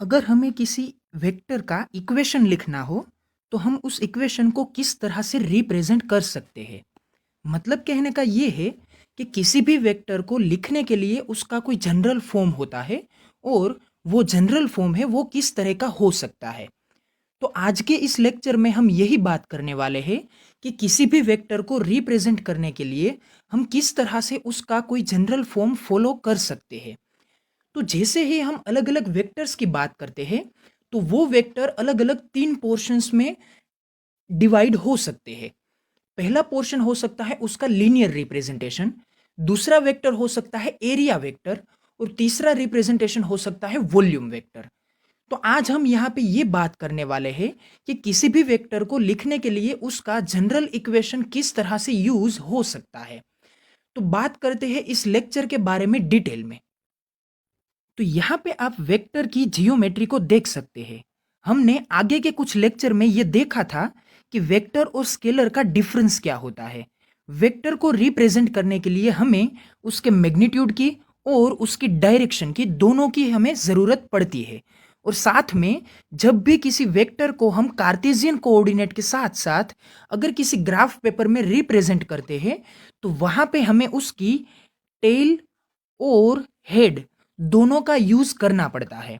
अगर हमें किसी वेक्टर का इक्वेशन लिखना हो तो हम उस इक्वेशन को किस तरह से रिप्रेजेंट कर सकते हैं। मतलब कहने का ये है कि किसी भी वेक्टर को लिखने के लिए उसका कोई जनरल फॉर्म होता है और वो जनरल फॉर्म है वो किस तरह का हो सकता है। तो आज के इस लेक्चर में हम यही बात करने वाले हैं कि किसी भी वेक्टर को रिप्रेजेंट करने के लिए हम किस तरह से उसका कोई जनरल फॉर्म फॉलो कर सकते हैं। तो जैसे ही हम अलग अलग वेक्टर्स की बात करते हैं तो वो वेक्टर अलग अलग तीन पोर्शंस में डिवाइड हो सकते हैं। पहला पोर्शन हो सकता है उसका लीनियर रिप्रेजेंटेशन, दूसरा वेक्टर हो सकता है एरिया वेक्टर और तीसरा रिप्रेजेंटेशन हो सकता है वॉल्यूम वेक्टर। तो आज हम यहाँ पे ये बात करने वाले हैं कि किसी भी वेक्टर को लिखने के लिए उसका जनरल इक्वेशन किस तरह से यूज हो सकता है। तो बात करते हैं इस लेक्चर के बारे में डिटेल में। तो यहाँ पे आप वेक्टर की जियोमेट्री को देख सकते हैं। हमने आगे के कुछ लेक्चर में ये देखा था कि वेक्टर और स्केलर का डिफरेंस क्या होता है। वेक्टर को रिप्रेजेंट करने के लिए हमें उसके मैग्नीट्यूड की और उसकी डायरेक्शन की दोनों की हमें ज़रूरत पड़ती है। और साथ में जब भी किसी वेक्टर को हम कार्टेशियन कोऑर्डिनेट के साथ साथ अगर किसी ग्राफ पेपर में रिप्रेजेंट करते हैं तो वहाँ पे हमें उसकी टेल और हेड दोनों का यूज करना पड़ता है।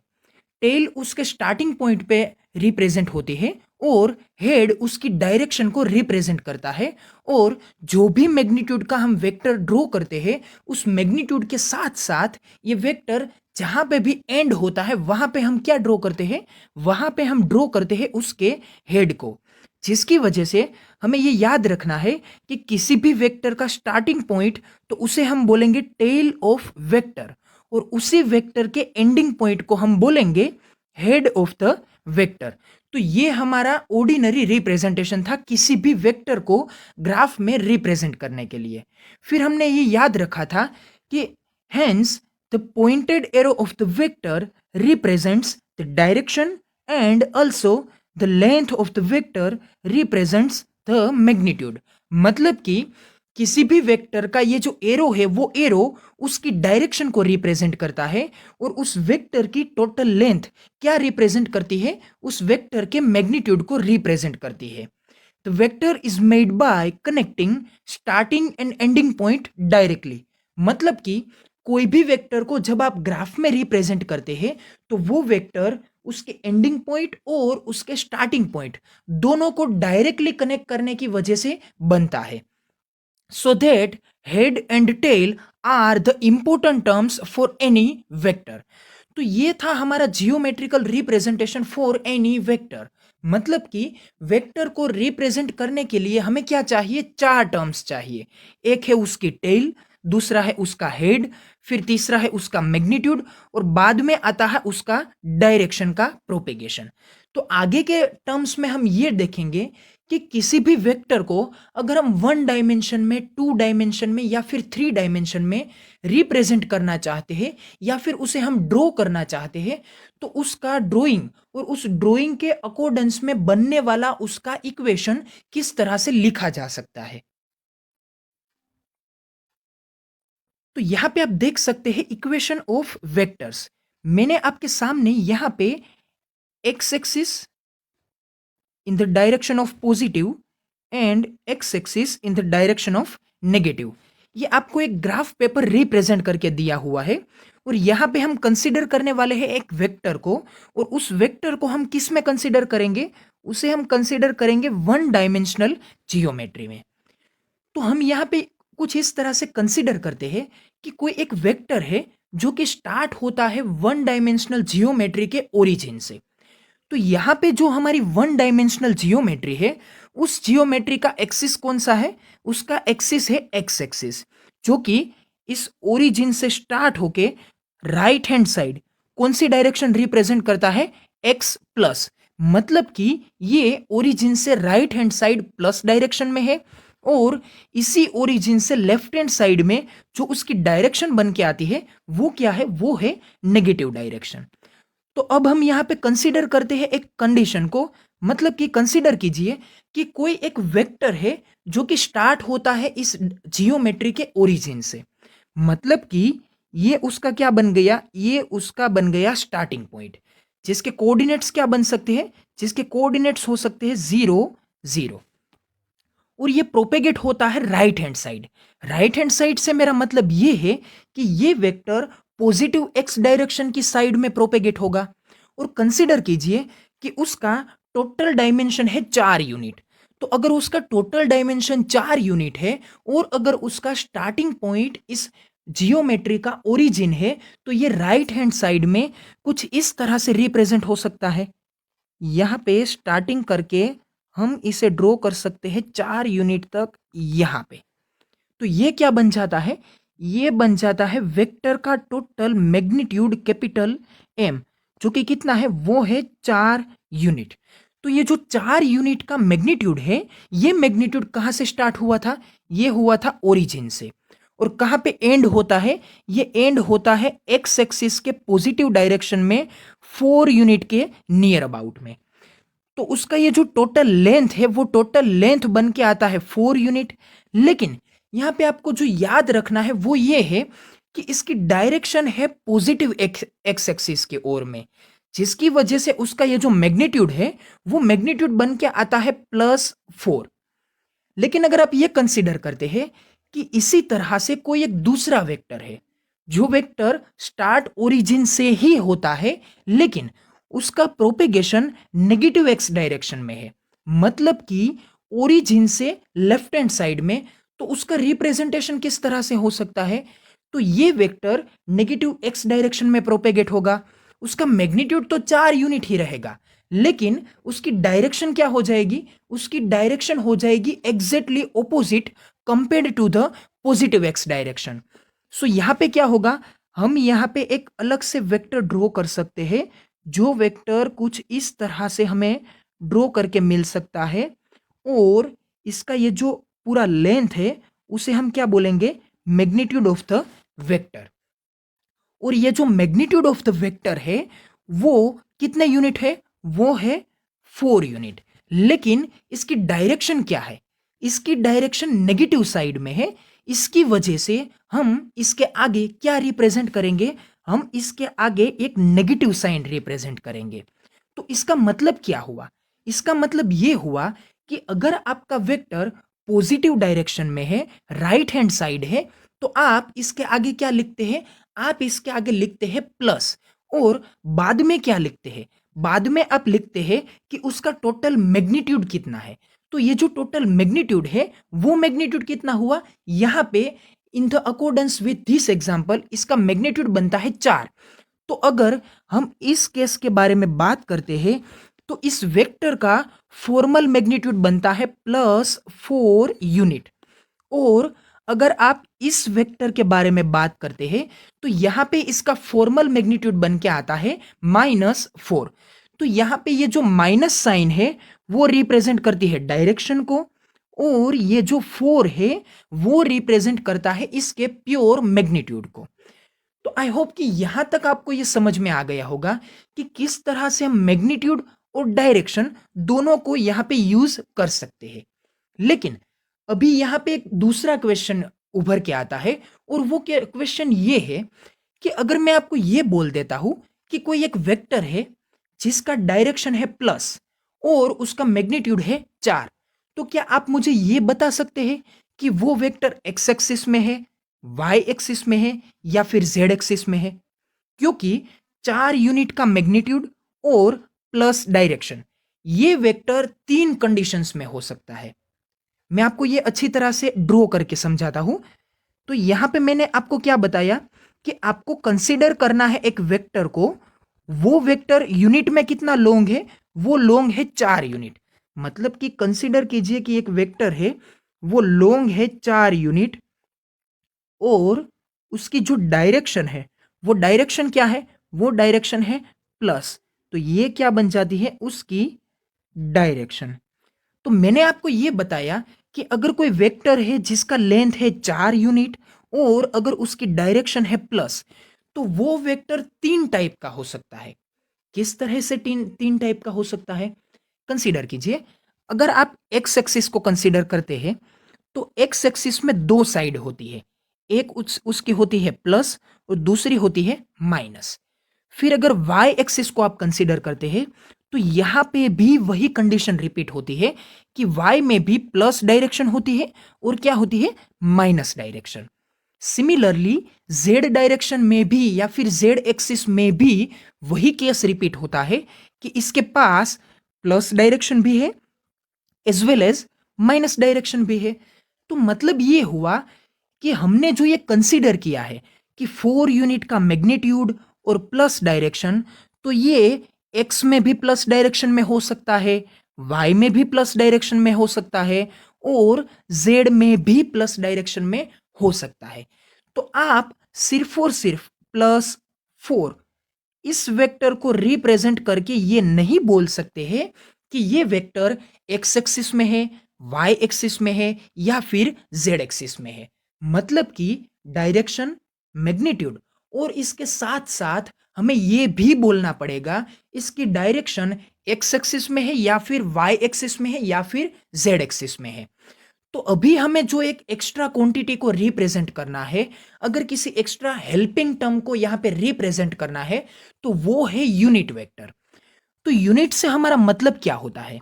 टेल उसके स्टार्टिंग पॉइंट पे रिप्रेजेंट होती है और हेड उसकी डायरेक्शन को रिप्रेजेंट करता है। और जो भी मैग्नीट्यूड का हम वेक्टर ड्रॉ करते हैं उस मैग्नीट्यूड के साथ साथ ये वेक्टर जहां पे भी एंड होता है वहां पे हम क्या ड्रॉ करते हैं, वहां पे हम ड्रॉ करते हैं उसके हेड को। जिसकी वजह से हमें ये याद रखना है कि किसी भी वेक्टर का स्टार्टिंग पॉइंट तो उसे हम बोलेंगे टेल ऑफ वेक्टर और उसी वेक्टर के एंडिंग पॉइंट को हम बोलेंगे हेड ऑफ द वेक्टर। तो ये हमारा ऑर्डिनरी रिप्रेजेंटेशन था किसी भी वेक्टर को ग्राफ में रिप्रेजेंट करने के लिए। फिर हमने ये याद रखा था कि hence the pointed arrow of the vector represents the direction and also the length of the vector represents the magnitude. मतलब कि किसी भी वेक्टर का ये जो एरो है वो एरो उसकी डायरेक्शन को रिप्रेजेंट करता है और उस वेक्टर की टोटल लेंथ क्या रिप्रेजेंट करती है, उस वेक्टर के मैग्नीट्यूड को रिप्रेजेंट करती है। The vector is made by connecting starting and ending point directly. मतलब कि कोई भी वेक्टर को जब आप ग्राफ में रिप्रेजेंट करते हैं तो वो वेक्टर उसके एंडिंग पॉइंट और उसके स्टार्टिंग पॉइंट दोनों को डायरेक्टली कनेक्ट करने की वजह से बनता है। So that head and tail are the important terms for any vector। तो ये था हमारा geometrical representation for any vector. मतलब कि वेक्टर को रिप्रेजेंट करने के लिए हमें क्या चाहिए, चार टर्म्स चाहिए। एक है उसकी टेल, दूसरा है उसका हेड, फिर तीसरा है उसका मैग्नीट्यूड और बाद में आता है उसका डायरेक्शन का प्रोपेगेशन। तो आगे के टर्म्स में हम ये देखेंगे कि किसी भी वेक्टर को अगर हम वन डायमेंशन में, टू डायमेंशन में या फिर थ्री डायमेंशन में रिप्रेजेंट करना चाहते हैं या फिर उसे हम ड्रॉ करना चाहते हैं तो उसका ड्राइंग और उस ड्राइंग के अकॉर्डेंस में बनने वाला उसका इक्वेशन किस तरह से लिखा जा सकता है। तो यहां पे आप देख सकते हैं इक्वेशन ऑफ वेक्टर्स। मैंने आपके सामने यहां पे x axis in the direction of positive and x axis in the direction of negative, ये आपको एक ग्राफ पेपर रिप्रेजेंट करके दिया हुआ है। और यहाँ पे हम कंसीडर करने वाले हैं एक वेक्टर को और उस वेक्टर को हम किस में कंसीडर करेंगे, उसे हम कंसीडर करेंगे वन डायमेंशनल जियोमेट्री में। तो हम यहाँ पे कुछ इस तरह से कंसीडर करते हैं कि कोई एक वेक्टर है जो कि स्टार्ट होता है वन डायमेंशनल जियोमेट्री के ओरिजिन से। तो यहाँ पे जो हमारी वन डायमेंशनल जियोमेट्री है उस जियोमेट्री का एक्सिस कौन सा है, उसका एक्सिस है एक्स एक्सिस, जो कि इस ओरिजिन से स्टार्ट होके राइट हैंड साइड कौन सी डायरेक्शन रिप्रेजेंट करता है, एक्स प्लस। मतलब कि ये ओरिजिन से right hand side plus direction में है और इसी ओरिजिन से लेफ्ट हैंड साइड में जो उसकी डायरेक्शन बन के आती है वो क्या है, वो है नेगेटिव डायरेक्शन। तो अब हम यहाँ पे कंसीडर करते हैं एक कंडीशन को। मतलब कि कंसीडर कीजिए कि कोई एक वेक्टर है जो कि स्टार्ट होता है इस जियोमेट्री के ओरिजिन से। मतलब कि ये उसका क्या बन गया, ये उसका बन गया स्टार्टिंग पॉइंट। जिसके कोऑर्डिनेट्स क्या बन सकते हैं, जिसके कोऑर्डिनेट्स हो सकते हैं 0 0। और ये प्रोपेगेट होता है right hand side. Right hand side से मेरा मतलब ये है कि ये वेक्टर पॉजिटिव एक्स डायरेक्शन की साइड में प्रोपेगेट होगा। और कंसीडर कीजिए कि उसका टोटल डायमेंशन है 4 यूनिट। तो अगर उसका टोटल डायमेंशन 4 यूनिट है और अगर उसका स्टार्टिंग पॉइंट इस जियोमेट्री का ओरिजिन है, तो ये राइट हैंड साइड में कुछ इस तरह से रिप्रेजेंट हो सकता है। यहाँ पे स्टार्टिंग करके हम इसे ड्रॉ कर सकते हैं 4 यूनिट तक यहाँ पे। तो ये क्या बन जाता है, ये बन जाता है वेक्टर का टोटल मैग्नीट्यूड कैपिटल एम, जो कि कितना है, वो है 4 यूनिट। तो ये जो 4 यूनिट का मैग्नीट्यूड है, ये मैग्नीट्यूड कहाँ से स्टार्ट हुआ था, ये हुआ था ओरिजिन से। और कहाँ पे एंड होता है, ये एंड होता है एक्स एक्सिस के पॉजिटिव डायरेक्शन में 4 यूनिट के नियर अबाउट में। तो उसका ये जो टोटल लेंथ है, वो टोटल लेंथ बन के आता है 4 यूनिट। लेकिन यहाँ पे आपको जो याद रखना है वो ये है कि इसकी डायरेक्शन है पॉजिटिव एक्स एक्सिस के ओर में, जिसकी वजह से उसका ये जो मैग्नीट्यूड है वो मैग्नीट्यूड बन के आता है +4। लेकिन अगर आप ये कंसिडर करते हैं कि इसी तरह से कोई एक दूसरा वेक्टर है, जो वेक्टर स्टार्ट ओरिजिन से ही होता है, लेकिन उसका प्रोपेगेशन नेगेटिव एक्स डायरेक्शन में है, मतलब कि ओरिजिन से लेफ्ट हैंड साइड में, तो उसका रिप्रेजेंटेशन किस तरह से हो सकता है, तो ये वेक्टर नेगेटिव एक्स डायरेक्शन में प्रोपेगेट होगा। उसका मैग्नीट्यूड तो 4 यूनिट ही रहेगा, लेकिन उसकी डायरेक्शन क्या हो जाएगी, उसकी डायरेक्शन हो जाएगी exactly opposite compared to the positive x direction. So यहां पे क्या होगा, हम यहां पे एक अलग से वेक्टर ड्रॉ कर सकते हैं, जो वेक्टर कुछ इस तरह से हमें ड्रॉ करके मिल सकता है। और इसका ये जो पूरा लेंथ है उसे हम क्या बोलेंगे, मैग्नीट्यूड ऑफ द वेक्टर। और ये जो मैग्नीट्यूड ऑफ द वेक्टर है वो कितने यूनिट है, वो है 4 यूनिट। लेकिन इसकी डायरेक्शन क्या है, इसकी डायरेक्शन नेगेटिव साइड में है। इसकी वजह से हम इसके आगे क्या रिप्रेजेंट करेंगे, हम इसके आगे एक नेगेटिव साइन रिप्रेजेंट करेंगे। तो इसका मतलब क्या हुआ, इसका मतलब ये हुआ कि अगर आपका वेक्टर पॉजिटिव डायरेक्शन में है, राइट हैंड साइड है, तो आप इसके आगे क्या लिखते हैं, आप इसके आगे लिखते हैं प्लस। और बाद में क्या लिखते हैं, बाद में आप लिखते हैं कि उसका टोटल मैग्नीट्यूड कितना है। तो ये जो टोटल मैग्नीट्यूड है वो मैग्नीट्यूड कितना हुआ, यहां पे in the accordance with this example इसका मैग्नीट्यूड बनता है 4। तो अगर हम इस केस के बारे में बात करते हैं, तो इस वेक्टर का फॉर्मल मैग्नीट्यूड बनता है +4 यूनिट। और अगर आप इस वेक्टर के बारे में बात करते हैं, तो यहां पे इसका फॉर्मल मैग्नीट्यूड बन के आता है -4। तो यहां पे ये जो माइनस साइन है वो रिप्रेजेंट करती है डायरेक्शन को, और ये जो 4 है वो रिप्रेजेंट करता है इसके प्योर मैग्नीट्यूड को। तो आई होप कि यहां तक आपको ये समझ में आ गया होगा कि किस तरह से हम मैग्नीट्यूड और डायरेक्शन दोनों को यहां पे यूज कर सकते हैं। लेकिन अभी यहां पे एक दूसरा क्वेश्चन उभर के आता है, और वो क्वेश्चन ये है कि अगर मैं आपको ये बोल देता हूं कि कोई एक वेक्टर है जिसका डायरेक्शन है प्लस और उसका मैग्नीट्यूड है 4, तो क्या आप मुझे ये बता सकते हैं कि वो वेक्टर एक्स एक्सिस में है, वाई एक्सिस में है, या फिर जेड एक्सिस में है? क्योंकि 4 यूनिट का मैग्नीट्यूड और प्लस डायरेक्शन, ये वेक्टर 3 कंडीशंस में हो सकता है। मैं आपको ये अच्छी तरह से ड्रॉ करके समझाता हूं। तो यहां पे मैंने आपको क्या बताया कि आपको कंसीडर करना है एक वेक्टर को, वो वेक्टर यूनिट में कितना लॉन्ग है, वो लॉन्ग है 4 यूनिट। मतलब कि कंसीडर कीजिए कि एक वेक्टर है वो लॉन्ग है 4 यूनिट, और उसकी जो डायरेक्शन है वो डायरेक्शन क्या है, वो डायरेक्शन है प्लस। तो ये क्या बन जाती है, उसकी डायरेक्शन। तो मैंने आपको ये बताया कि अगर कोई वेक्टर है जिसका लेंथ है 4 यूनिट और अगर उसकी डायरेक्शन है प्लस, तो वो वेक्टर 3 टाइप का हो सकता है। किस तरह से तीन तीन टाइप का हो सकता है, कंसीडर कीजिए। अगर आप एक्स एक्सिस को कंसीडर करते हैं, तो एक्स एक्सिस में 2 साइड होती है, एक उसकी होती है प्लस और दूसरी होती है माइनस। फिर अगर वाई एक्सिस को आप कंसीडर करते हैं तो यहां पे भी वही कंडीशन रिपीट होती है कि वाई में भी प्लस डायरेक्शन होती है और क्या होती है, minus direction. Similarly Z direction में भी या फिर जेड एक्सिस में भी वही केस रिपीट होता है कि इसके पास प्लस डायरेक्शन भी है as well as minus direction भी है। तो मतलब ये हुआ कि हमने जो ये कंसीडर किया है कि 4 यूनिट का मैग्नीट्यूड और प्लस डायरेक्शन, तो ये एक्स में भी प्लस डायरेक्शन में हो सकता है, वाई में भी प्लस डायरेक्शन में हो सकता है और जेड में भी प्लस डायरेक्शन में हो सकता है। तो आप सिर्फ और सिर्फ +4 इस वेक्टर को रिप्रेजेंट करके ये नहीं बोल सकते हैं कि ये वेक्टर एक्स एक्सिस में है, वाई एक्सिस में है या फिर जेड एक्सिस में है। मतलब कि डायरेक्शन, मैग्नीट्यूड और इसके साथ साथ हमें यह भी बोलना पड़ेगा इसकी डायरेक्शन एक्स एक्सिस में है या फिर वाई एक्सिस में है या फिर जेड एक्सिस में है। तो अभी हमें जो एक एक्स्ट्रा क्वांटिटी को रिप्रेजेंट करना है, अगर किसी एक्स्ट्रा हेल्पिंग टर्म को यहां पे रिप्रेजेंट करना है तो वो है यूनिट वेक्टर। तो यूनिट से हमारा मतलब क्या होता है?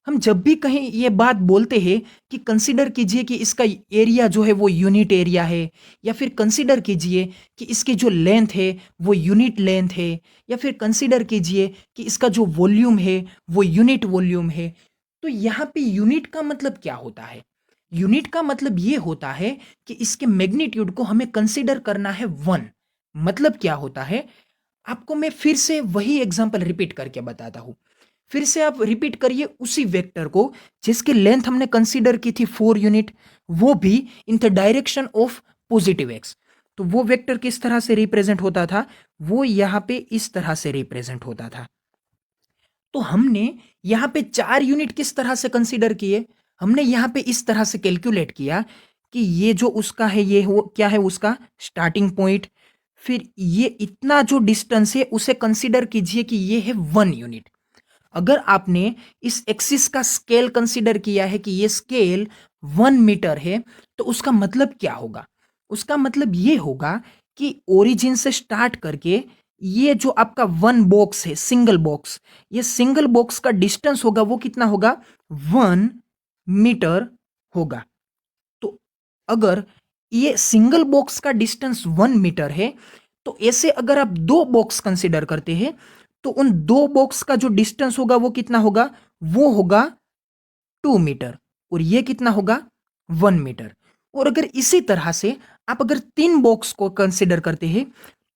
हम जब भी कहीं ये बात बोलते हैं कि कंसीडर कीजिए कि इसका एरिया जो है वो यूनिट एरिया है, या फिर कंसीडर कीजिए कि इसकी जो लेंथ है वो यूनिट लेंथ है, या फिर कंसीडर कीजिए कि इसका जो वॉल्यूम है वो यूनिट वॉल्यूम है, तो यहाँ पे यूनिट का मतलब क्या होता है? यूनिट का मतलब ये होता है कि इसके मैग्नीट्यूड को हमें कंसीडर करना है 1। मतलब क्या होता है, आपको मैं फिर से वही एग्जांपल रिपीट करके बताता हूं। फिर से आप रिपीट करिए उसी वेक्टर को जिसकी लेंथ हमने कंसीडर की थी 4 यूनिट, वो भी in the direction of positive x. तो वो वेक्टर किस तरह से रिप्रेजेंट होता था, वो यहां पे इस तरह से रिप्रेजेंट होता था। तो हमने यहां पे 4 यूनिट किस तरह से कंसीडर किए, हमने यहां पे इस तरह से कैलकुलेट किया कि ये जो उसका है ये हो क्या है, उसका स्टार्टिंग पॉइंट, फिर ये इतना जो डिस्टेंस है उसे कंसीडर कीजिए कि ये है 1 यूनिट। अगर आपने इस एक्सिस का स्केल कंसीडर किया है कि ये स्केल 1 मीटर है, तो उसका मतलब क्या होगा? उसका मतलब ये होगा कि ओरिजिन से स्टार्ट करके ये जो आपका 1 बॉक्स है, सिंगल बॉक्स, ये सिंगल बॉक्स का डिस्टेंस होगा वो कितना होगा, 1 मीटर होगा। तो अगर ये सिंगल बॉक्स का डिस्टेंस 1 मीटर है, तो ऐसे अगर आप 2 बॉक्स कंसिडर करते हैं तो उन 2 बॉक्स का जो डिस्टेंस होगा वो कितना होगा, वो होगा 2 मीटर, और ये कितना होगा, 1 मीटर। और अगर इसी तरह से आप अगर 3 बॉक्स को कंसिडर करते हैं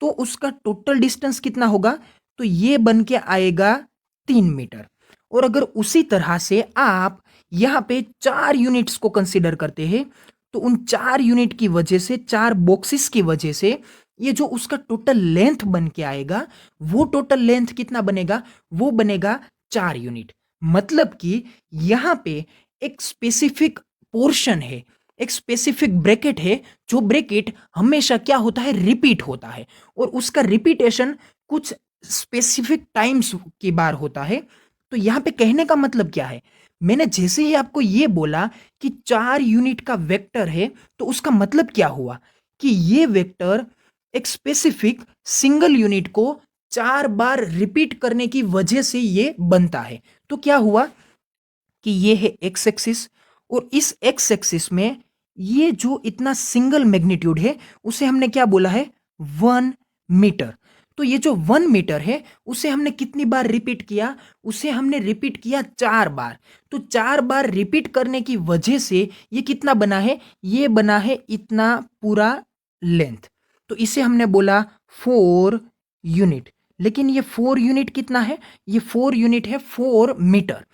तो उसका टोटल डिस्टेंस कितना होगा, तो ये बन के आएगा 3 मीटर। और अगर उसी तरह से आप यहाँ पे 4 यूनिट्स को कंसिडर करते हैं तो उन 4 यूनिट की वजह से, 4 बॉक्सेस की वजह से ये जो उसका टोटल लेंथ बन के आएगा, वो टोटल लेंथ कितना बनेगा, वो बनेगा 4 यूनिट। मतलब कि यहां पे एक स्पेसिफिक पोर्शन है, एक स्पेसिफिक ब्रैकेट है, जो ब्रैकेट हमेशा क्या होता है, रिपीट होता है, और उसका रिपीटेशन कुछ स्पेसिफिक टाइम्स की बार होता है। तो यहां पे कहने का मतलब क्या है, मैंने जैसे ही आपको ये बोला कि 4 यूनिट का वेक्टर है, तो उसका मतलब क्या हुआ कि ये वेक्टर एक स्पेसिफिक सिंगल यूनिट को 4 बार रिपीट करने की वजह से ये बनता है। तो क्या हुआ कि ये है एक्स एक्सिस, और इस एक्स एक्सिस में ये जो इतना सिंगल मैग्नीट्यूड है उसे हमने क्या बोला है, 1 मीटर। तो ये जो 1 मीटर है उसे हमने कितनी बार रिपीट किया, उसे हमने रिपीट किया 4 बार। तो 4 बार रिपीट करने की वजह से ये कितना बना है, ये बना है इतना पूरा लेंथ। तो इसे हमने बोला 4 यूनिट। लेकिन ये 4 यूनिट कितना है, ये 4 यूनिट है 4 मीटर।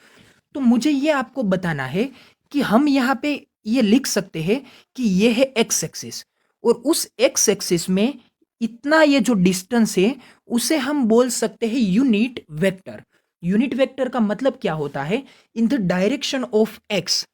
तो मुझे ये आपको बताना है कि हम यहाँ पे ये लिख सकते हैं कि ये है एक्स एक्सिस, और उस एक्स एक्सिस में इतना ये जो डिस्टेंस है उसे हम बोल सकते हैं यूनिट वेक्टर। यूनिट वेक्टर का मतलब क्या होता है, in the direction of x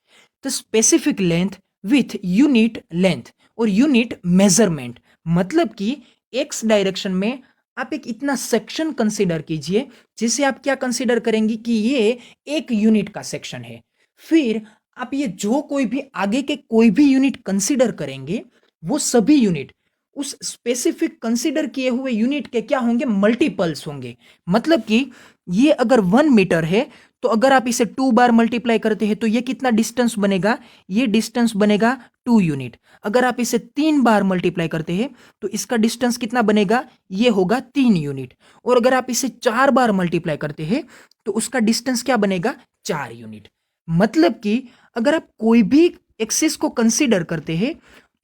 the specific length with unit length और यूनिट मेजरमेंट। मतलब कि एक्स डायरेक्शन में आप एक इतना सेक्शन कंसीडर कीजिए जिसे आप क्या कंसीडर करेंगे कि ये 1 यूनिट का सेक्शन है। फिर आप ये जो कोई भी आगे के कोई भी यूनिट कंसीडर करेंगे, वो सभी यूनिट उस स्पेसिफिक कंसीडर किए हुए यूनिट के क्या होंगे, मल्टीपल्स होंगे। मतलब कि ये अगर 1 मीटर है तो अगर आप इसे 2 बार मल्टीप्लाई करते हैं तो ये कितना डिस्टेंस बनेगा, ये डिस्टेंस बनेगा 2 यूनिट। अगर आप इसे 3 बार मल्टीप्लाई करते हैं तो इसका डिस्टेंस कितना बनेगा, ये होगा 3 यूनिट। और अगर आप इसे 4 बार मल्टीप्लाई करते हैं तो उसका डिस्टेंस क्या बनेगा, 4 यूनिट। मतलब कि अगर आप कोई भी एक्सिस को कंसीडर करते हैं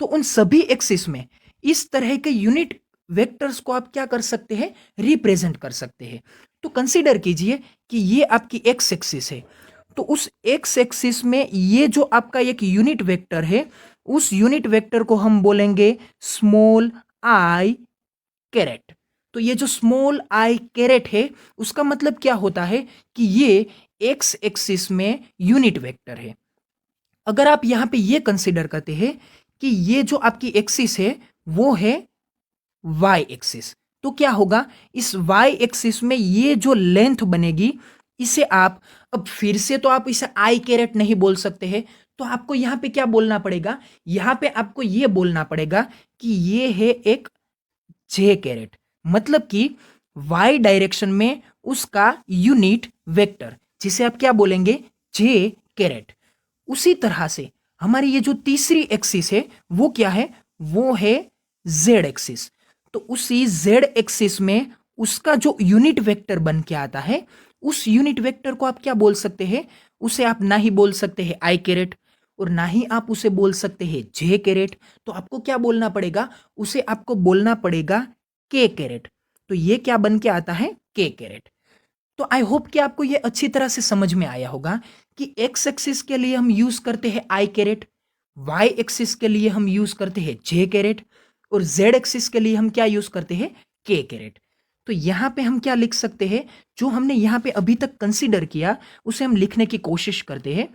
तो उन सभी एक्सिस में इस तरह के यूनिट वेक्टर्स को आप क्या कर सकते हैं, रिप्रेजेंट कर सकते हैं। तो कंसीडर कीजिए कि ये आपकी एक्स एक्सिस है, तो उस एक्स एक्सिस में ये जो आपका एक यूनिट वेक्टर है, उस यूनिट वेक्टर को हम बोलेंगे स्मॉल आई कैरेट। तो ये जो स्मॉल आई कैरेट है उसका मतलब क्या होता है कि ये एक्स एक्सिस में यूनिट वेक्टर है। अगर आप यहां पे ये कंसीडर करते हैं कि ये जो आपकी एक्सिस है वो है वाई एक्सिस, तो क्या होगा, इस वाई एक्सिस में ये जो लेंथ बनेगी इसे आप, अब फिर से तो आप इसे आई कैरेट नहीं बोल सकते हैं, तो आपको यहां पे क्या बोलना पड़ेगा, यहां पे आपको ये बोलना पड़ेगा कि ये है एक जे कैरेट। मतलब कि वाई डायरेक्शन में उसका यूनिट वेक्टर जिसे आप क्या बोलेंगे, जे कैरेट। उसी तरह से हमारी ये जो तीसरी एक्सिस है वो क्या है, वो है जेड एक्सिस। तो उसी जेड एक्सिस में उसका जो यूनिट वेक्टर बन के आता है, उस यूनिट वेक्टर को आप क्या बोल सकते हैं, उसे आप ना ही बोल सकते हैं आई कैरेट और ना ही आप उसे बोल सकते हैं जे कैरेट। तो आपको क्या बोलना पड़ेगा, उसे आपको बोलना पड़ेगा के कैरेट। तो ये क्या बन के आता है, के कैरेट। तो आई होप कि आपको ये अच्छी तरह से समझ में आया होगा कि एक्स एक्सिस के लिए हम यूज करते हैं आई कैरेट, वाई एक्सिस के लिए हम यूज करते हैं जे कैरेट और जेड एक्सिस के लिए हम क्या यूज करते हैं, के कैरेट। तो यहां पे हम क्या लिख सकते हैं, जो हमने यहां पे अभी तक कंसीडर किया उसे हम लिखने की कोशिश करते हैं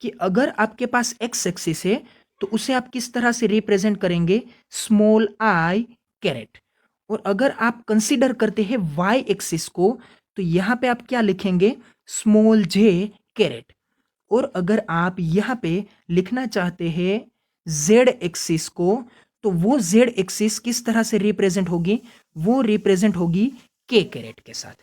कि अगर आपके पास एक्स एक्सिस है तो उसे आप किस तरह से रिप्रेजेंट करेंगे, स्मॉल आई कैरेट। और अगर आप कंसीडर करते हैं वाई एक्सिस को तो यहां पे आप क्या लिखेंगे, स्मॉल जे कैरेट। और अगर आप यहां पे लिखना चाहते हैं जेड एक्सिस को तो वो जेड एक्सिस किस तरह से रिप्रेजेंट होगी, वो रिप्रेजेंट होगी के कैरेट के साथ।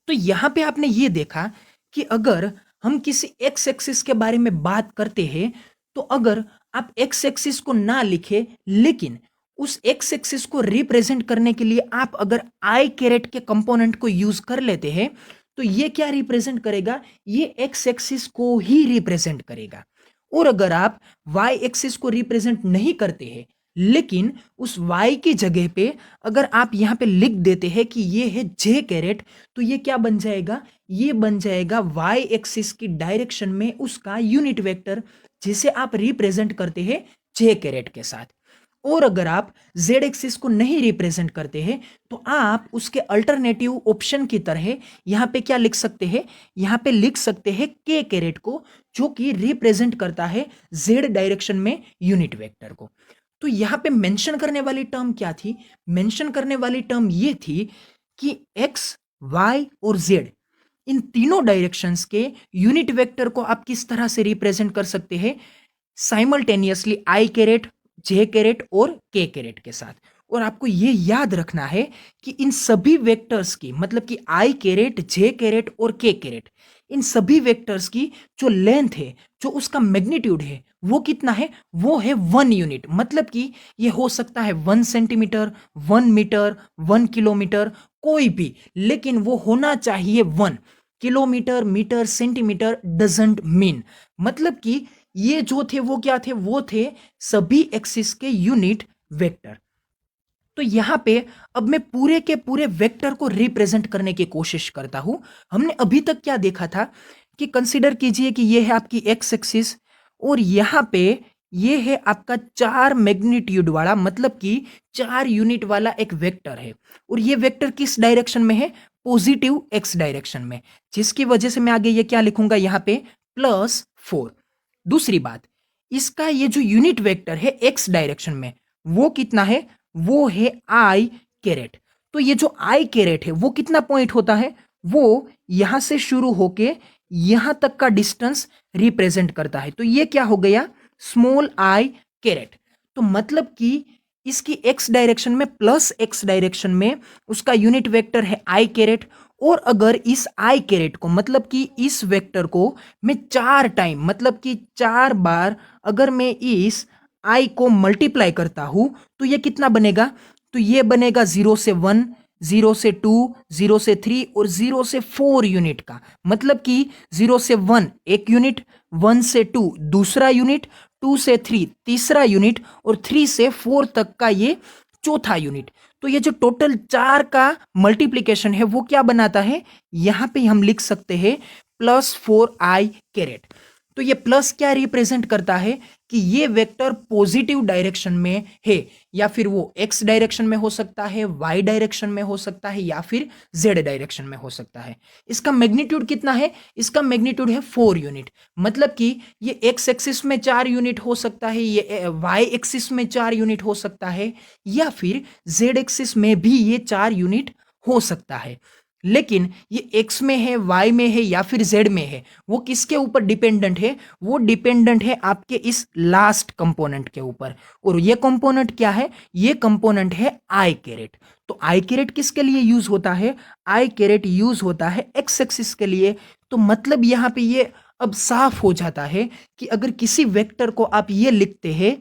तो यहां पे आपने ये देखा कि अगर हम किसी एक्स एक्सिस के बारे में बात करते हैं तो अगर आप एक्स एक्सिस को ना लिखे लेकिन उस एक्स एक्सिस को रिप्रेजेंट करने के लिए आप अगर आई कैरेट के कंपोनेंट को यूज कर लेते हैं तो ये क्या रिप्रेजेंट करेगा, ये एक्स एक्सिस को ही रिप्रेजेंट करेगा। और अगर आप वाई एक्सिस को रिप्रेजेंट नहीं करते हैं लेकिन उस वाई की जगह पे अगर आप यहां पे लिख देते हैं कि ये है जे कैरेट, तो ये क्या बन जाएगा, ये बन जाएगा वाई एक्सिस की डायरेक्शन में उसका यूनिट वेक्टर जिसे आप रिप्रेजेंट करते हैं जे कैरेट के साथ। और अगर आप जेड एक्सिस को नहीं रिप्रेजेंट करते हैं तो आप उसके अल्टरनेटिव ऑप्शन की तरह यहां पे क्या लिख सकते हैं, यहां पे लिख सकते हैं के कैरेट को जो कि रिप्रेजेंट करता है जेड डायरेक्शन में यूनिट वेक्टर को। तो यहां पे मेंशन करने वाली टर्म क्या थी, मेंशन करने वाली टर्म ये थी कि एक्स वाई और जेड इन तीनों डायरेक्शंस के यूनिट वेक्टर को आप किस तरह से रिप्रेजेंट कर सकते हैं, simultaneously I caret, J caret और के कैरेट के साथ। और आपको ये याद रखना है कि इन सभी वेक्टर्स की मतलब कि आई कैरेट, जे कैरेट और के कैरेट, इन सभी वेक्टर्स की जो लेंथ है, जो उसका मैग्नीट्यूड है वो कितना है, वो है 1 यूनिट। मतलब कि ये हो सकता है 1 सेंटीमीटर, 1 मीटर, 1 किलोमीटर, कोई भी, लेकिन वो होना चाहिए 1 kilometre, metre, centimetre doesn't mean. मतलब कि ये जो थे वो क्या थे, वो थे सभी एक्सिस के यूनिट वेक्टर। तो यहां पे अब मैं पूरे के पूरे वेक्टर को रिप्रेजेंट करने की कोशिश करता हूं। हमने अभी तक क्या देखा था कि कंसीडर कीजिए कि ये है आपकी एक्स एक्सिस और यहां पे ये है आपका 4 मैग्नीट्यूड वाला मतलब कि 4 यूनिट वाला एक वेक्टर है। और ये वेक्टर किस डायरेक्शन में है, पॉजिटिव एक्स डायरेक्शन में, जिसकी वजह से मैं आगे ये क्या लिखूंगा यहां पे, +4। दूसरी बात, इसका ये जो यूनिट वेक्टर है एक्स डायरेक्शन में वो कितना है, वो है आई कैरेट। तो ये जो आई कैरेट है वो कितना पॉइंट होता है, वो यहां से शुरू होके यहां तक का डिस्टेंस रिप्रेजेंट करता है। तो ये क्या हो गया, स्मॉल आई कैरेट। तो मतलब कि इसकी एक्स डायरेक्शन में प्लस एक्स डायरेक्शन में उसका यूनिट वेक्टर है आई कैरेट। और अगर इस आई कैरेट को मतलब कि इस वेक्टर को मैं 4 टाइम मतलब कि 4 बार अगर मैं इस आई को मल्टीप्लाई करता हूं तो ये कितना बनेगा? तो ये बनेगा 0 से 1, 0 से 2, 0 से 3 और 0 से 4 यूनिट का। मतलब कि 0 से 1 एक यूनिट, 1 से 2 दूसरा यूनिट, 2 से 3 तीसरा यूनिट और 3 से 4 तक का ये चौथा यूनिट। तो ये जो टोटल 4 का मल्टीप्लीकेशन है वो क्या बनाता है? यहां पे हम लिख सकते हैं +4i कैरेट। तो ये प्लस क्या रिप्रेजेंट करता है कि ये वेक्टर पॉजिटिव डायरेक्शन में है, या फिर वो एक्स डायरेक्शन में हो सकता है, वाई डायरेक्शन में हो सकता है, या फिर जेड डायरेक्शन में हो सकता है। इसका मैग्नीट्यूड कितना है? इसका मैग्नीट्यूड है 4 यूनिट। मतलब कि ये एक्स एक्सिस में 4 यूनिट हो सकता है, ये वाई एक्सिस में 4 यूनिट हो सकता है, या फिर जेड एक्सिस में भी ये 4 यूनिट हो सकता है। लेकिन ये एक्स में है, वाई में है, या फिर जेड में है, वो किसके ऊपर डिपेंडेंट है? वो डिपेंडेंट है आपके इस लास्ट कंपोनेंट के ऊपर। और ये कंपोनेंट क्या है? ये कंपोनेंट है आई कैरेट। तो आई कैरेट किसके लिए यूज होता है? आई कैरेट यूज होता है एक्स एक्सिस के लिए। तो मतलब यहां पे ये अब साफ हो जाता है कि अगर किसी वेक्टर को आप ये लिखते हैं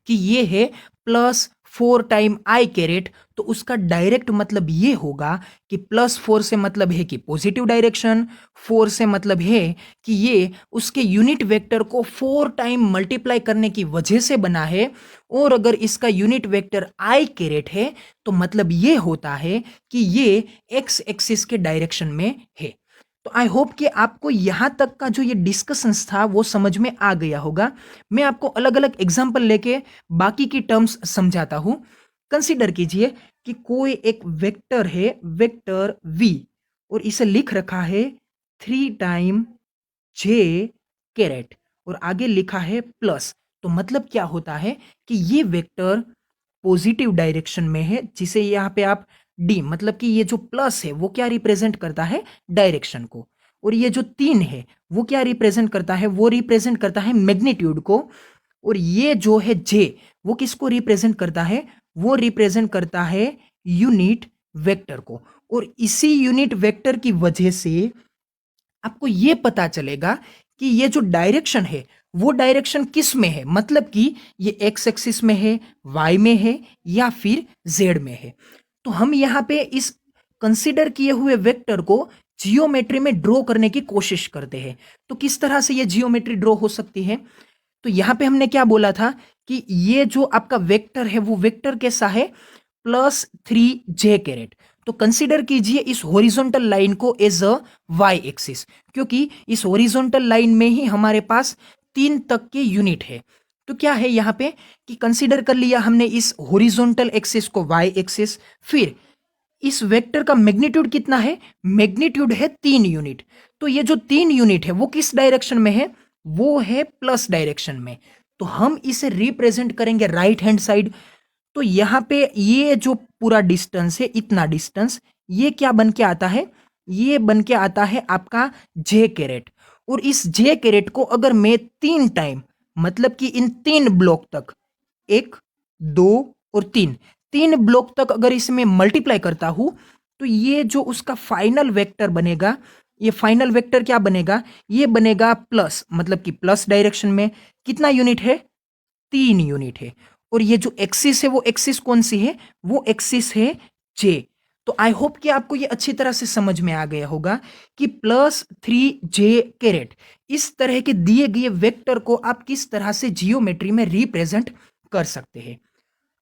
कि ये है +4 टाइम आई कैरेट, तो उसका डायरेक्ट मतलब ये होगा कि +4 से मतलब है कि पॉजिटिव डायरेक्शन, 4 से मतलब है कि ये उसके यूनिट वेक्टर को 4 टाइम मल्टीप्लाई करने की वजह से बना है। और अगर इसका यूनिट वेक्टर आई कैरेट है तो मतलब ये होता है कि ये एक्स एक्सिस के डायरेक्शन में है। तो आई होप कि आपको यहां तक का जो ये डिस्कशंस था वो समझ में आ गया होगा। मैं आपको अलग अलग एग्जाम्पल लेके बाकी की टर्म्स समझाता हूं। कंसीडर कीजिए कि कोई एक वेक्टर है, वेक्टर v, और इसे लिख रखा है 3 टाइम जे कैरेट और आगे लिखा है प्लस। तो मतलब क्या होता है कि ये वेक्टर पॉजिटिव डायरेक्शन में है, जिसे यहाँ पे आप डी मतलब कि ये जो प्लस है वो क्या रिप्रेजेंट करता है? डायरेक्शन को। और ये जो 3 है वो क्या रिप्रेजेंट करता है? वो रिप्रेजेंट करता है मैग्नीट्यूड को। और ये जो है जे वो किसको रिप्रेजेंट करता है? वो रिप्रेजेंट करता है यूनिट वेक्टर को। और इसी यूनिट वेक्टर की वजह से आपको ये पता चलेगा कि ये जो डायरेक्शन है वो डायरेक्शन किस में है, मतलब कि ये एक्स एक्सिस में है, वाई में है, या फिर जेड में है। तो हम यहाँ पे इस कंसीडर किए हुए वेक्टर को जियोमेट्री में ड्रॉ करने की कोशिश करते हैं। तो किस तरह से ये जियोमेट्री ड्रॉ हो सकती है? तो यहाँ पे हमने क्या बोला था कि ये जो आपका वेक्टर है वो वेक्टर कैसा है? +3 j कैरेट। तो कंसीडर कीजिए इस हॉरिजॉन्टल लाइन को एज अ वाई एक्सिस, क्योंकि इस हॉरिजॉन्टल लाइन में ही हमारे पास 3 तक के यूनिट है। तो क्या है यहाँ पे कि कंसीडर कर लिया हमने इस हॉरिजॉन्टल एक्सिस को वाई एक्सिस। फिर इस वेक्टर का मैग्नीट्यूड कितना है? मैग्नीट्यूड है 3 यूनिट। तो ये जो 3 यूनिट है वो किस डायरेक्शन में है? वो है प्लस डायरेक्शन में। तो हम इसे रिप्रेजेंट करेंगे राइट हैंड साइड। तो यहां पे ये जो पूरा डिस्टेंस है, इतना डिस्टेंस, ये क्या बन के आता है? ये बन के आता है आपका जे कैरेट। और इस जे कैरेट को अगर मैं 3 टाइम मतलब कि इन 3 ब्लॉक तक, 1, 2 और 3, 3 ब्लॉक तक अगर इसमें मल्टीप्लाई करता हूं तो ये जो उसका फाइनल वेक्टर बनेगा, ये फाइनल वेक्टर क्या बनेगा? ये बनेगा प्लस मतलब कि प्लस डायरेक्शन में। कितना यूनिट है? 3 यूनिट है। और ये जो एक्सिस है वो एक्सिस कौन सी है? वो एक्सिस है जे। तो आई होप कि आपको ये अच्छी तरह से समझ में आ गया होगा कि +3 j कैरेट इस तरह के दिए गए वेक्टर को आप किस तरह से जियोमेट्री में रिप्रेजेंट कर सकते हैं।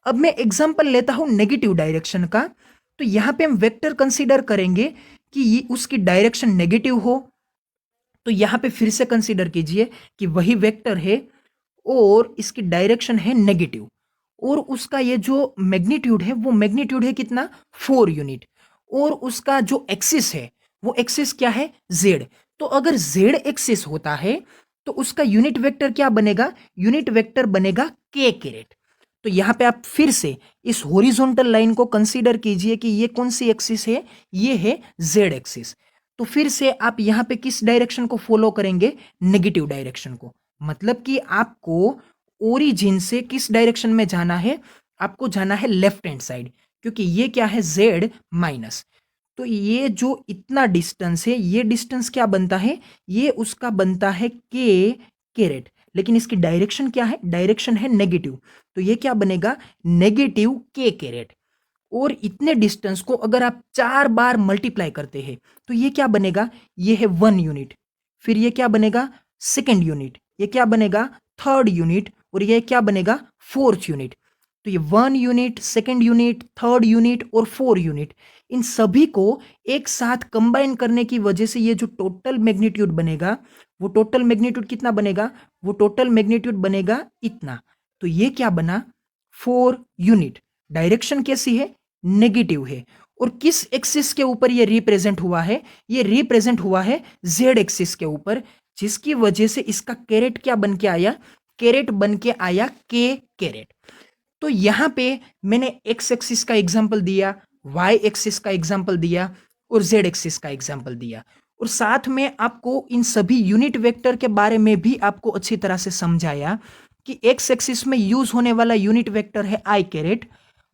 अब मैं एग्जांपल लेता हूं नेगेटिव डायरेक्शन का। तो यहां पे हम वेक्टर कंसीडर करेंगे कि ये उसकी डायरेक्शन नेगेटिव हो। तो यहां पे फिर से कंसीडर कीजिए कि वही वेक्टर है और इसकी डायरेक्शन है नेगेटिव, और उसका ये जो मैग्नीट्यूड है वो मैग्नीट्यूड है कितना? 4 यूनिट। और उसका जो एक्सिस है वो एक्सिस क्या है? जेड। तो अगर जेड एक्सिस होता है तो उसका यूनिट वेक्टर क्या बनेगा? यूनिट वेक्टर बनेगा के कैरेट। तो यहां पे आप फिर से इस हॉरिजॉन्टल लाइन को कंसीडर कीजिए कि ये कौन सी एक्सिस है? ये है जेड एक्सिस। तो फिर से आप यहां पे किस डायरेक्शन को फॉलो करेंगे? नेगेटिव डायरेक्शन को। मतलब कि आपको ओरिजिन से किस डायरेक्शन में जाना है? आपको जाना है लेफ्ट हैंड साइड, क्योंकि ये क्या है z माइनस। तो ये जो इतना डिस्टेंस है, ये डिस्टेंस क्या बनता है, ये उसका बनता है k कैरेट, लेकिन इसकी डायरेक्शन क्या है, डायरेक्शन है नेगेटिव, तो ये क्या बनेगा, नेगेटिव k कैरेट। और इतने डिस्टेंस को अगर आप 4 बार मल्टीप्लाई करते हैं तो ये क्या बनेगा, ये है 1 यूनिट, फिर ये क्या बनेगा, सेकेंड यूनिट, ये क्या बनेगा, थर्ड यूनिट, और ये क्या बनेगा, फोर्थ यूनिट। तो ये 1 unit, second unit, third unit और 4 यूनिट, इन सभी को एक साथ कंबाइन करने की वजह से ये जो टोटल मैग्नीट्यूड बनेगा, वो टोटल मैग्नीट्यूड कितना बनेगा, वो टोटल मैग्नीट्यूड बनेगा इतना। तो ये क्या बना, 4 यूनिट। डायरेक्शन कैसी है, नेगेटिव है। और किस एक्सिस के ऊपर ये रिप्रेजेंट हुआ है, ये रिप्रेजेंट हुआ है जेड एक्सिस के ऊपर, जिसकी वजह से इसका कैरेट क्या बन के आया, कैरेट बन के आया के कैरेट। तो यहां पे मैंने एक्स एक्सिस का एग्जांपल दिया, वाई एक्सिस का एग्जांपल दिया और जेड एक्सिस का एग्जांपल दिया, और साथ में आपको इन सभी यूनिट वेक्टर के बारे में भी आपको अच्छी तरह से समझाया कि एक्स एक्सिस में यूज होने वाला यूनिट वेक्टर है आई कैरेट,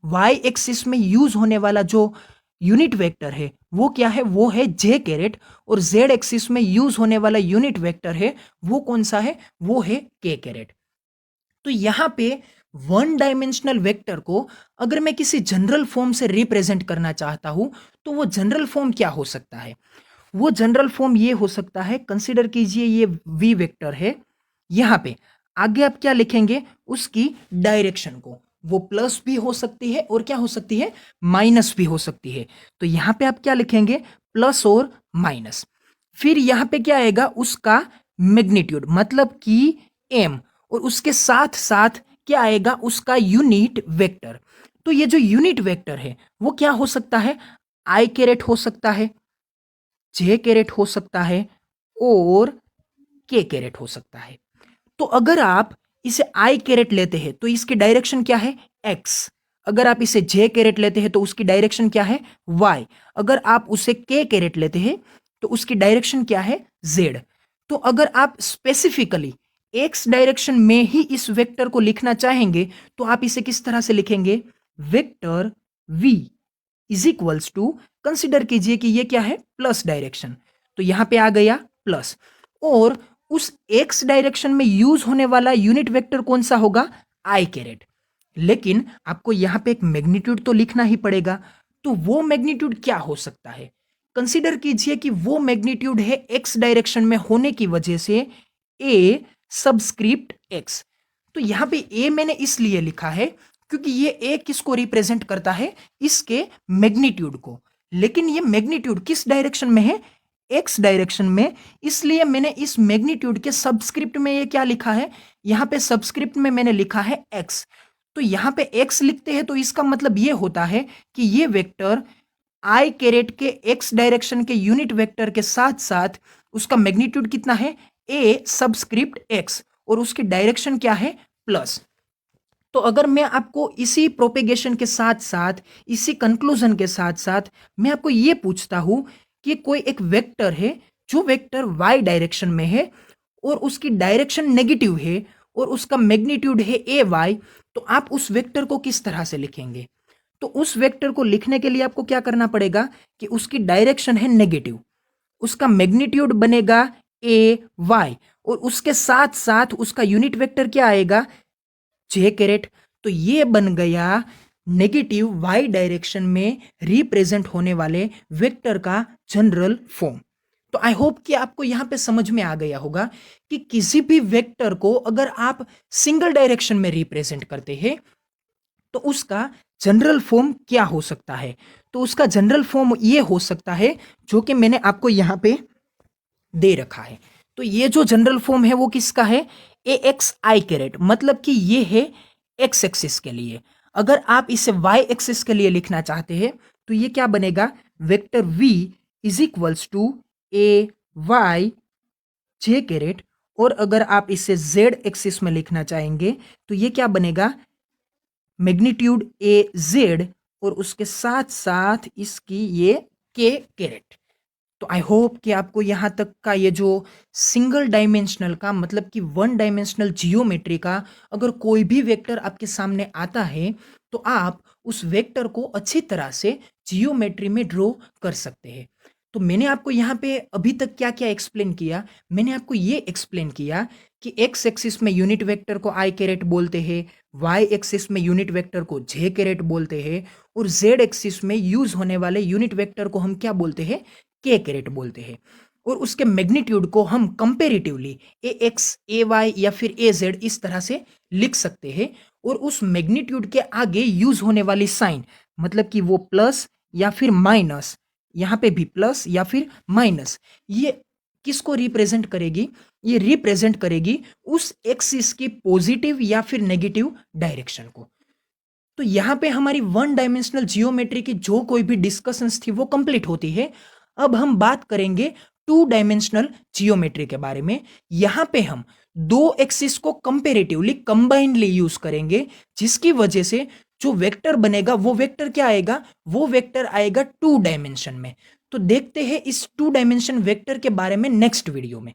वाई एक्सिस में यूज होने वाला जो यूनिट वेक्टर है वो क्या है, वो है जे कैरेट, और जेड एक्सिस में यूज होने वाला यूनिट वेक्टर है वो कौन सा है, वो है के कैरेट। तो यहां पे वन डायमेंशनल वेक्टर को अगर मैं किसी जनरल फॉर्म से रिप्रेजेंट करना चाहता हूं तो वो जनरल फॉर्म क्या हो सकता है, वो जनरल फॉर्म ये हो सकता है, कंसीडर कीजिए ये वी वेक्टर है, यहां पे आगे आप क्या लिखेंगे, उसकी डायरेक्शन को, वो प्लस भी हो सकती है और क्या हो सकती है, माइनस भी हो सकती है। तो यहां पे आप क्या लिखेंगे, प्लस और माइनस। फिर यहां पे क्या आएगा, उसका मैग्नीट्यूड मतलब कि एम, और उसके साथ साथ क्या आएगा, उसका यूनिट वेक्टर। तो ये जो यूनिट वेक्टर है वो क्या हो सकता है, आई कैरेट हो सकता है, जे कैरेट हो सकता है और के कैरेट हो सकता है। तो अगर आप इसे आई कैरेट लेते हैं तो इसकी डायरेक्शन क्या है, एक्स। अगर आप इसे जे कैरेट लेते हैं तो उसकी डायरेक्शन क्या है, वाई। अगर आप उसे के कैरेट लेते हैं तो उसकी डायरेक्शन क्या है, जेड। तो अगर आप स्पेसिफिकली एक्स डायरेक्शन में ही इस वेक्टर को लिखना चाहेंगे तो आप इसे किस तरह से लिखेंगे, vector V is equals to, consider कीजिए कि ये क्या है, प्लस डायरेक्शन, तो यहां पे आ गया प्लस, और उस एक्स डायरेक्शन में यूज होने वाला यूनिट वेक्टर कौन सा होगा, आई कैरेट। लेकिन आपको यहां पे एक मैग्नीट्यूड तो लिखना ही पड़ेगा, तो वो मैग्नीट्यूड क्या हो सकता है, कंसीडर कीजिए कि वो मैग्नीट्यूड है एक्स डायरेक्शन में होने की वजह से ए सबस्क्रिप्ट एक्स। तो यहां पे ए मैंने इसलिए लिखा है क्योंकि ये ए किसको रिप्रेजेंट करता है, इसके मैग्नीट्यूड को। लेकिन ये मैग्नीट्यूड किस डायरेक्शन में है, एक्स डायरेक्शन में, इसलिए मैंने इस मैग्नीट्यूड के सबस्क्रिप्ट में ये क्या लिखा है, यहां पे सबस्क्रिप्ट में मैंने लिखा है एक्स। तो यहां पे एक्स लिखते हैं तो इसका मतलब ये होता है कि ये वेक्टर आई कैरेट के एक्स डायरेक्शन के यूनिट वेक्टर के साथ साथ उसका मैग्नीट्यूड कितना है, ए सबस्क्रिप्ट एक्स, और उसकी डायरेक्शन क्या है, प्लस। तो अगर मैं आपको इसी प्रोपेगेशन के साथ साथ, इसी कंक्लूजन के साथ साथ मैं आपको यह पूछता हूं कि कोई एक वेक्टर है जो वेक्टर वाई डायरेक्शन में है और उसकी डायरेक्शन नेगेटिव है और उसका मैग्नीट्यूड है ए वाई, तो आप उस वेक्टर को किस तरह से लिखेंगे। तो उस वेक्टर को लिखने के लिए आपको क्या करना पड़ेगा कि उसकी डायरेक्शन है नेगेटिव, उसका मैग्नीट्यूड बनेगा ए वाई, और उसके साथ साथ उसका यूनिट वेक्टर क्या आएगा, जे कैरेट। तो ये बन गया नेगेटिव वाई डायरेक्शन में रिप्रेजेंट होने वाले वेक्टर का जनरल फॉर्म। तो आई होप कि आपको यहां पे समझ में आ गया होगा कि किसी भी वेक्टर को अगर आप सिंगल डायरेक्शन में रिप्रेजेंट करते हैं तो उसका जनरल फॉर्म क्या हो सकता है। तो उसका जनरल फॉर्म ये हो सकता है जो कि मैंने आपको यहां पे दे रखा है। तो ये जो जनरल फॉर्म है वो किसका है, ए एक्स आई कैरेट, मतलब कि ये है एक्स एक्सिस के लिए। अगर आप इसे वाई एक्सिस के लिए लिखना चाहते हैं तो ये क्या बनेगा, vector V is equals to A Y J caret, और अगर आप इसे जेड एक्सिस में लिखना चाहेंगे तो ये क्या बनेगा, मैग्नीट्यूड ए जेड, और उसके साथ साथ इसकी ये के कैरेट। तो आई होप कि आपको यहाँ तक का ये जो सिंगल डायमेंशनल का मतलब कि वन डायमेंशनल जियोमेट्री का अगर कोई भी वेक्टर आपके सामने आता है तो तो आप उस वेक्टर को अच्छी तरह से जियोमेट्री में ड्रॉ कर सकते हैं। तो मैंने आपको यहाँ पे अभी तक क्या-क्या एक्सप्लेन किया? मैंने आपको ये एक्सप्लेन किया कि एक्स एक्सिस में यूनिट वेक्टर को आई कैरेट बोलते हैं, वाई एक्सिस में यूनिट वेक्टर को जे कैरेट बोलते हैं और जेड एक्सिस में यूज होने वाले यूनिट वेक्टर को हम क्या बोलते हैं? के कैरेट बोलते हैं। और उसके मैग्नीट्यूड को हम कंपेरेटिवली ए एक्स, ए वाई या फिर ए जेड इस तरह से लिख सकते हैं। और उस मैग्नीट्यूड के आगे यूज होने वाली साइन, मतलब कि वो प्लस या फिर माइनस, यहाँ पे भी प्लस या फिर माइनस, ये किसको रिप्रेजेंट करेगी? ये रिप्रेजेंट करेगी उस एक्सिस की पॉजिटिव या फिर नेगेटिव डायरेक्शन को। तो यहाँ पे हमारी वन डायमेंशनल जियोमेट्री की जो कोई भी डिस्कशंस थी वो कंप्लीट होती है। अब हम बात करेंगे टू डायमेंशनल जियोमेट्री के बारे में। यहाँ पे हम दो एक्सिस को कंपेरेटिवली कंबाइनली यूज करेंगे, जिसकी वजह से जो वेक्टर बनेगा वो वेक्टर क्या आएगा? वो वेक्टर आएगा टू डायमेंशन में। तो देखते हैं इस टू डायमेंशन वेक्टर के बारे में नेक्स्ट वीडियो में।